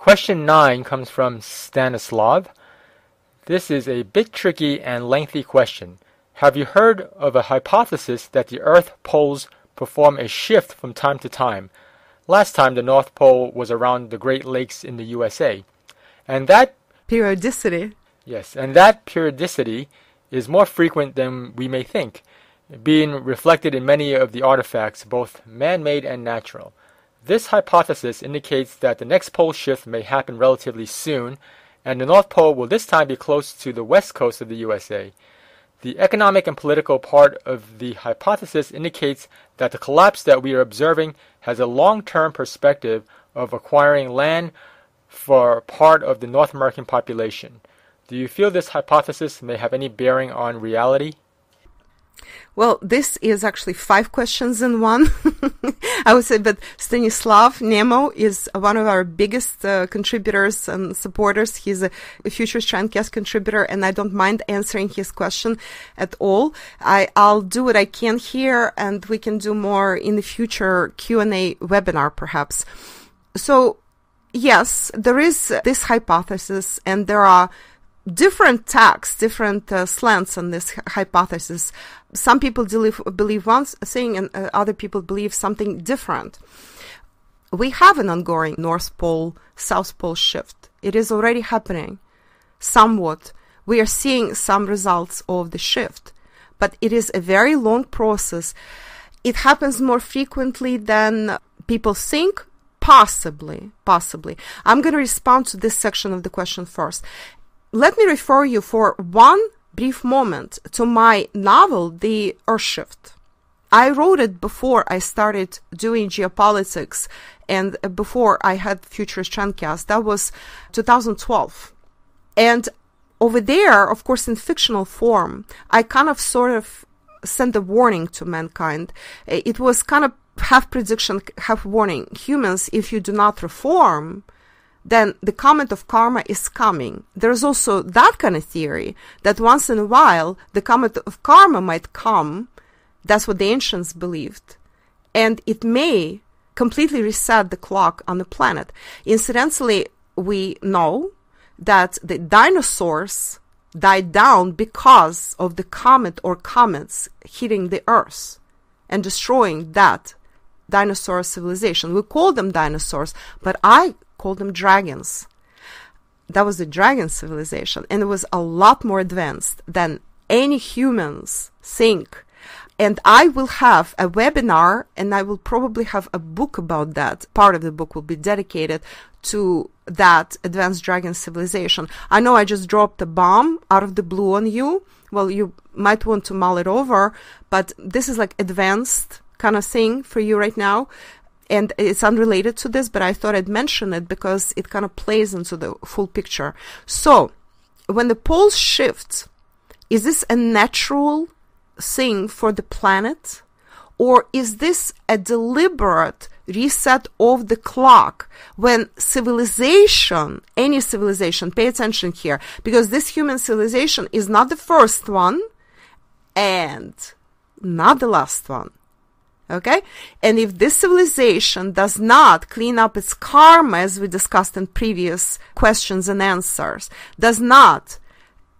Question 9 comes from Stanislav. This is a bit tricky and lengthy question. Have you heard of a hypothesis that the Earth poles perform a shift from time to time? Last time the North Pole was around the Great Lakes in the USA. And that periodicity. Yes, and that periodicity is more frequent than we may think, being reflected in many of the artifacts, both man-made and natural. This hypothesis indicates that the next pole shift may happen relatively soon, and the North Pole will this time be close to the west coast of the USA. The economic and political part of the hypothesis indicates that the collapse that we are observing has a long-term perspective of acquiring land for part of the North American population. Do you feel this hypothesis may have any bearing on reality? Well, this is actually 5 questions in one. I would say, but Stanislav Nemo is one of our biggest contributors and supporters. He's a Future Strandcast contributor, and I don't mind answering his question at all. I'll do what I can here, and we can do more in the future Q&A webinar, perhaps. So, yes, there is this hypothesis, and there are different tacks, different slants on this hypothesis. Some people believe one thing and other people believe something different. We have an ongoing North Pole, South Pole shift. It is already happening somewhat. We are seeing some results of the shift, but it is a very long process. It happens more frequently than people think. Possibly. I'm going to respond to this section of the question first. Let me refer you for one brief moment to my novel, The Earth Shift. I wrote it before I started doing geopolitics and before I had Future Strandcast. That was 2012. And over there, of course, in fictional form, I kind of sort of sent a warning to mankind. It was kind of half prediction, half warning. Humans, if you do not reform, then the comet of karma is coming. There's also that kind of theory that once in a while the comet of karma might come. That's what the ancients believed. And it may completely reset the clock on the planet. Incidentally, we know that the dinosaurs died down because of the comet or comets hitting the Earth and destroying that dinosaur civilization. We call them dinosaurs, but I call them dragons. That was the dragon civilization, and it was a lot more advanced than any humans think. And I will have a webinar, and I will probably have a book about that. Part of the book will be dedicated to that advanced dragon civilization. I know I just dropped a bomb out of the blue on you. Well, you might want to mull it over, but this is like advanced kind of thing for you right now. And it's unrelated to this, but I thought I'd mention it because it kind of plays into the full picture. So, when the poles shift, is this a natural thing for the planet? Or is this a deliberate reset of the clock when civilization, any civilization, pay attention here, because this human civilization is not the first one and not the last one. Okay? And if this civilization does not clean up its karma, as we discussed in previous questions and answers, does not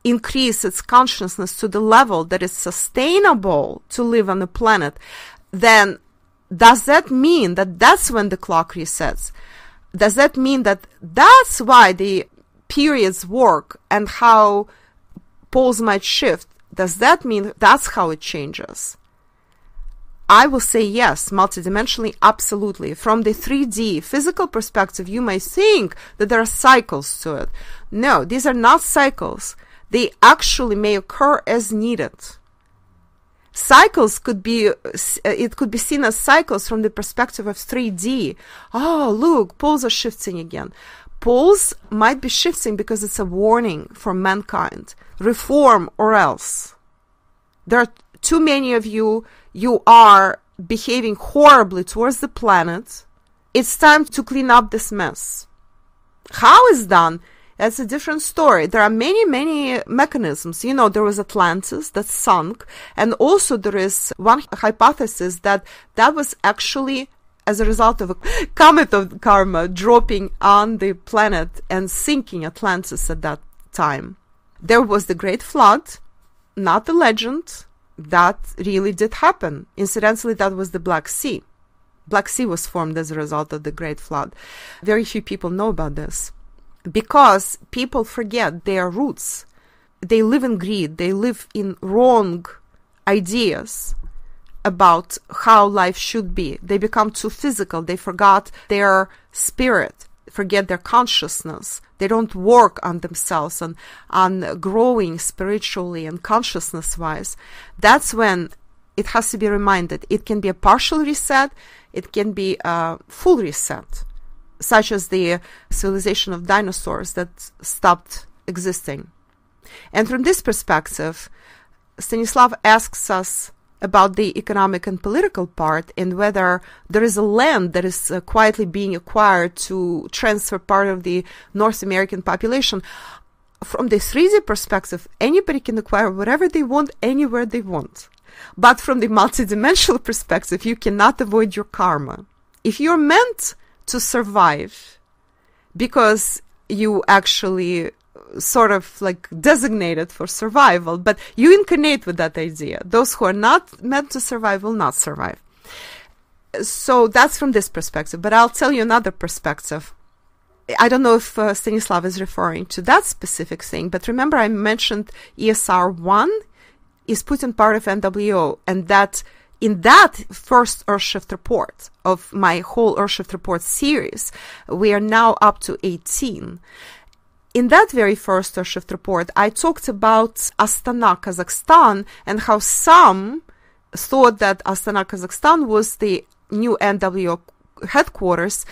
increase its consciousness to the level that is sustainable to live on the planet, then does that mean that that's when the clock resets? Does that mean that that's why the periods work and how poles might shift? Does that mean that's how it changes? I will say yes, multidimensionally, absolutely. From the 3D physical perspective, you may think that there are cycles to it. No, these are not cycles. They actually may occur as needed. Cycles could be, it could be seen as cycles from the perspective of 3D. Oh, look, poles are shifting again. Poles might be shifting because it's a warning for mankind. Reform or else. There are too many of you are behaving horribly towards the planet. It's time to clean up this mess. How it's done, that's a different story. There are many mechanisms. You know, there was Atlantis that sunk, and also there is one hypothesis that was actually as a result of a comet of karma dropping on the planet and sinking Atlantis at that time. There was the Great Flood, not the legend. That really did happen. Incidentally, that was the Black Sea. Black Sea was formed as a result of the Great Flood. Very few people know about this because people forget their roots. They live in greed. They live in wrong ideas about how life should be. They become too physical. They forgot their spirit, forget their consciousness. They don't work on themselves and on growing spiritually and consciousness-wise. That's when it has to be reminded. It can be a partial reset. It can be a full reset, such as the civilization of dinosaurs that stopped existing. And from this perspective, Stanislav asks us about the economic and political part and whether there is a land that is quietly being acquired to transfer part of the North American population. From the 3D perspective, anybody can acquire whatever they want, anywhere they want. But from the multidimensional perspective, you cannot avoid your karma. If you're meant to survive because you actually sort of like designated for survival, but you incarnate with that idea. Those who are not meant to survive will not survive. So that's from this perspective, but I'll tell you another perspective. I don't know if Stanislav is referring to that specific thing, but remember I mentioned ESR 1 is put in part of NWO, and that in that first Earthshift report of my whole Earthshift report series, we are now up to 18. In that very first Earthshift report, I talked about Astana, Kazakhstan, and how some thought that Astana, Kazakhstan was the new NWO headquarters,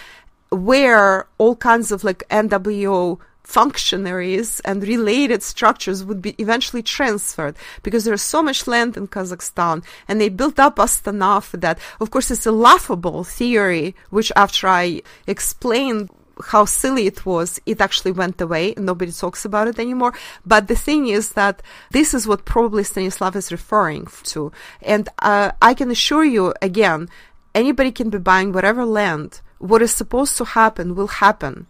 where all kinds of like NWO functionaries and related structures would be eventually transferred, because there's so much land in Kazakhstan, and they built up Astana for that. Of course, it's a laughable theory, which after I explained how silly it was, it actually went away and nobody talks about it anymore. But the thing is that this is what probably Stanislav is referring to. And I can assure you, again, anybody can be buying whatever land. What is supposed to happen will happen.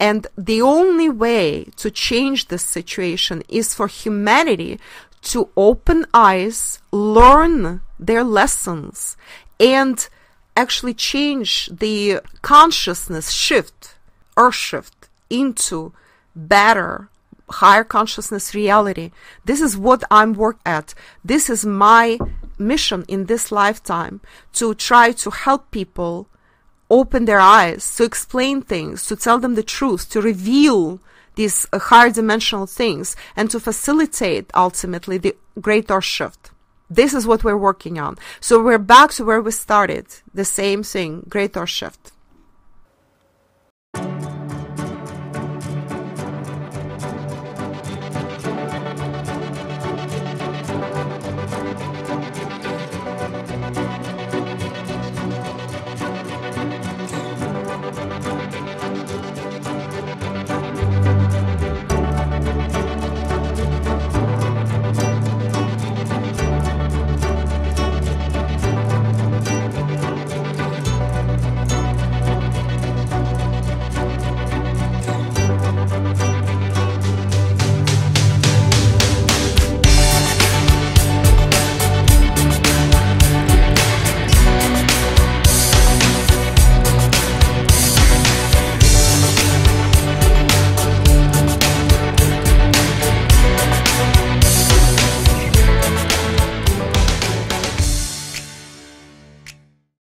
And the only way to change this situation is for humanity to open eyes, learn their lessons, and actually change the consciousness shift, Earth shift, into better, higher consciousness reality. This is what I'm working at. This is my mission in this lifetime, to try to help people open their eyes, to explain things, to tell them the truth, to reveal these higher dimensional things, and to facilitate ultimately the great Earth shift. This is what we're working on. So we're back to where we started. The same thing, great Earth shift.